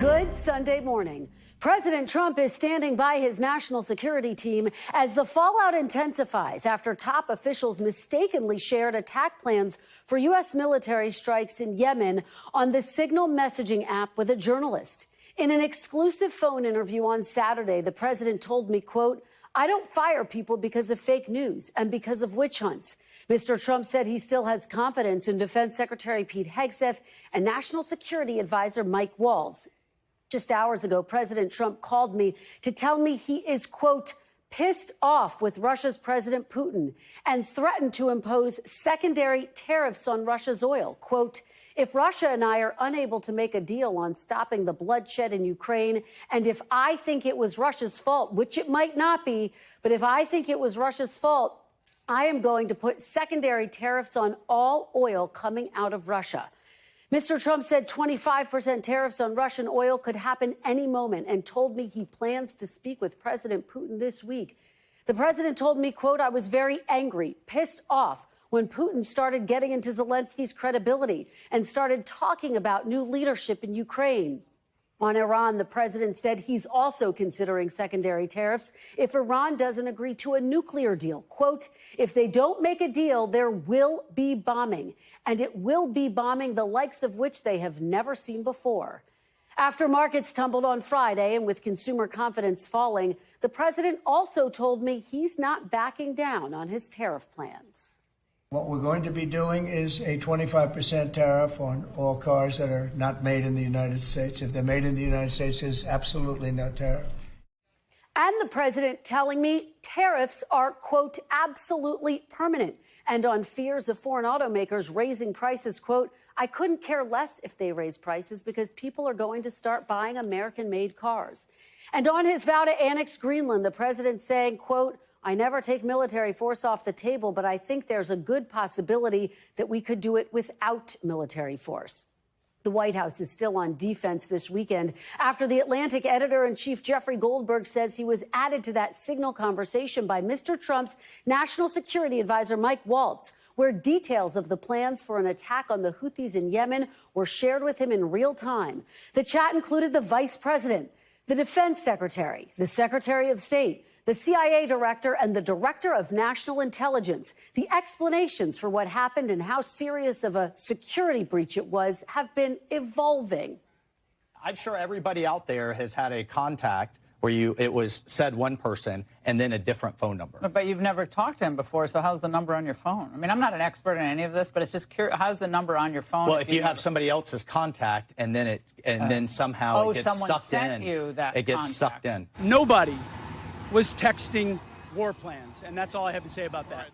Good Sunday morning. President Trump is standing by his national security team as the fallout intensifies after top officials mistakenly shared attack plans for U.S. military strikes in Yemen on the Signal messaging app with a journalist. In an exclusive phone interview on Saturday, the president told me, quote, "I don't fire people because of fake news and because of witch hunts." Mr. Trump said he still has confidence in Defense Secretary Pete Hegseth and National Security Advisor Mike Waltz. Just hours ago, President Trump called me to tell me he is, quote, pissed off with Russia's President Putin and threatened to impose secondary tariffs on Russia's oil. Quote, "If Russia and I are unable to make a deal on stopping the bloodshed in Ukraine, and if I think it was Russia's fault, which it might not be, but if I think it was Russia's fault, I am going to put secondary tariffs on all oil coming out of Russia." Mr. Trump said 25% tariffs on Russian oil could happen any moment and told me he plans to speak with President Putin this week. The president told me, quote, "I was very angry, pissed off when Putin started getting into Zelensky's credibility and started talking about new leadership in Ukraine." On Iran, the president said he's also considering secondary tariffs if Iran doesn't agree to a nuclear deal. Quote, "If they don't make a deal, there will be bombing, and it will be bombing the likes of which they have never seen before." After markets tumbled on Friday and with consumer confidence falling, the president also told me he's not backing down on his tariff plans. What we're going to be doing is a 25% tariff on all cars that are not made in the United States. If they're made in the United States, there's absolutely no tariff. And the president telling me tariffs are, quote, absolutely permanent. And on fears of foreign automakers raising prices, quote, "I couldn't care less if they raise prices because people are going to start buying American-made cars." And on his vow to annex Greenland, the president saying, quote, "I never take military force off the table, but I think there's a good possibility that we could do it without military force." The White House is still on defense this weekend after the Atlantic editor-in-chief Jeffrey Goldberg says he was added to that Signal conversation by Mr. Trump's national security advisor Mike Waltz, where details of the plans for an attack on the Houthis in Yemen were shared with him in real time. The chat included the vice president, the defense secretary, the secretary of state, the CIA director, and the director of national intelligence. The explanations for what happened and how serious of a security breach it was have been evolving. I'm sure everybody out there has had a contact where it was said one person and then a different phone number. But you've never talked to him before, so how's the number on your phone? I mean, I'm not an expert in any of this, but it's just curious. How's the number on your phone? Well, if you have somebody else's contact and then then somehow it gets someone sucked sent in, you that it gets contact. sucked in. Nobody was texting war plans, and that's all I have to say about that.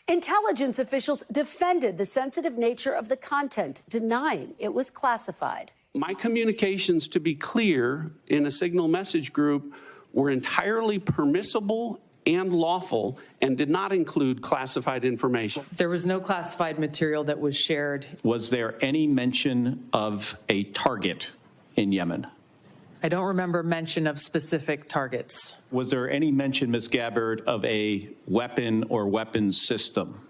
Intelligence officials defended the sensitive nature of the content, denying it was classified. My communications, to be clear, in a Signal message group were entirely permissible and lawful and did not include classified information. There was no classified material that was shared. Was there any mention of a target in Yemen? I don't remember mention of specific targets. Was there any mention, Ms. Gabbard, of a weapon or weapons system?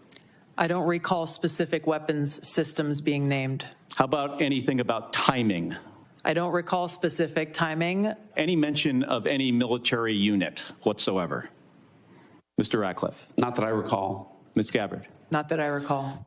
I don't recall specific weapons systems being named. How about anything about timing? I don't recall specific timing. Any mention of any military unit whatsoever? Mr. Ratcliffe? Not that I recall. Ms. Gabbard? Not that I recall.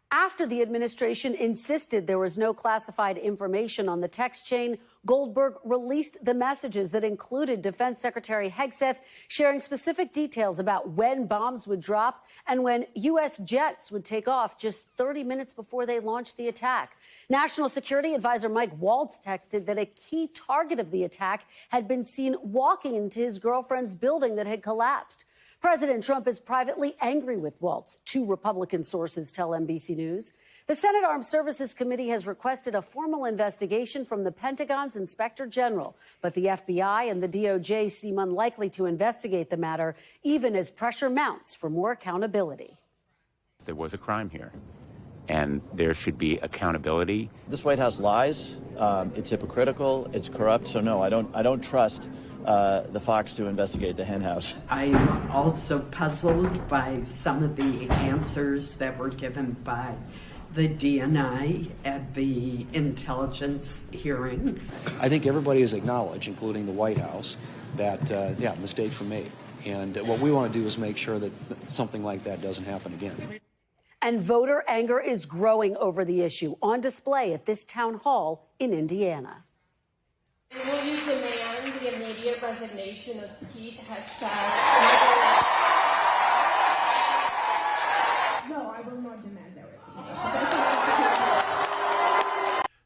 After the administration insisted there was no classified information on the text chain, Goldberg released the messages that included Defense Secretary Hegseth sharing specific details about when bombs would drop and when U.S. jets would take off just 30 minutes before they launched the attack. National Security Advisor Mike Waltz texted that a key target of the attack had been seen walking into his girlfriend's building that had collapsed. President Trump is privately angry with Waltz, two Republican sources tell NBC News. The Senate Armed Services Committee has requested a formal investigation from the Pentagon's Inspector General, but the FBI and the DOJ seem unlikely to investigate the matter, even as pressure mounts for more accountability. There was a crime here, and there should be accountability. This White House lies. It's hypocritical. It's corrupt. So no, I don't trust the Fox to investigate the hen house. I'm also puzzled by some of the answers that were given by the DNA at the intelligence hearing. I think everybody has acknowledged, including the White House, that, mistakes were made. And what we want to do is make sure that something like that doesn't happen again. And voter anger is growing over the issue, on display at this town hall in Indiana. Will you demand the immediate resignation of Pete Hegseth? No, I will not demand their resignation.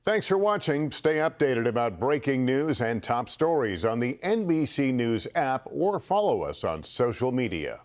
Thanks for watching. Stay updated about breaking news and top stories on the NBC News app or follow us on social media.